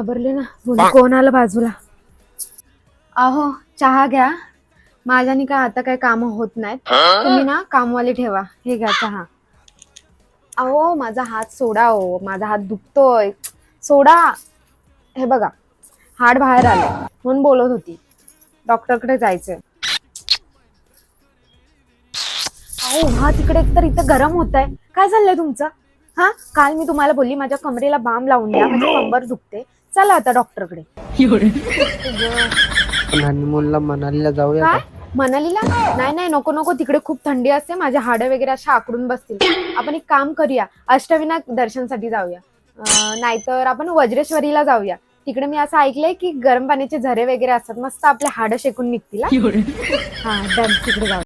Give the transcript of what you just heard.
घाबरले ना. बोल कोण आलं बाजूला. अहो चहा घ्या. माझ्यानी काय आता काय काम होत नाहीत. तुम्ही ना कामवाले ठेवा. हे घ्या चहा. अहो माझा हात सोडा. हो माझा हात दुखतोय. सोडा. हे बघा हाड बाहेर आले म्हणून बोलत होती. डॉक्टरकडे जायचंय. अहो हा तिकडे तर इथं गरम होत आहे. काय चाललंय तुमचं? हा काल मी तुम्हाला बोलली माझ्या कमरेला बाम लावून द्या. माझी कंबर दुखते. चला आता डॉक्टरकडे. हनीमूनला मनालीला जाऊया काय का? मनालीला? नाही नाही नको नको. तिकडे खूप थंडी असते. माझे हाडं वगैरे अशा आकडून बसतील. आपण एक काम करूया. अष्टविनायक दर्शनसाठी जाऊया. नाहीतर आपण वज्रेश्वरीला जाऊया. तिकडे मी असं ऐकलंय की गरम पाण्याचे झरे वगैरे असतात. मस्त आपले हाडं शेकून निघतील. हा डन. तिकडे जाऊया.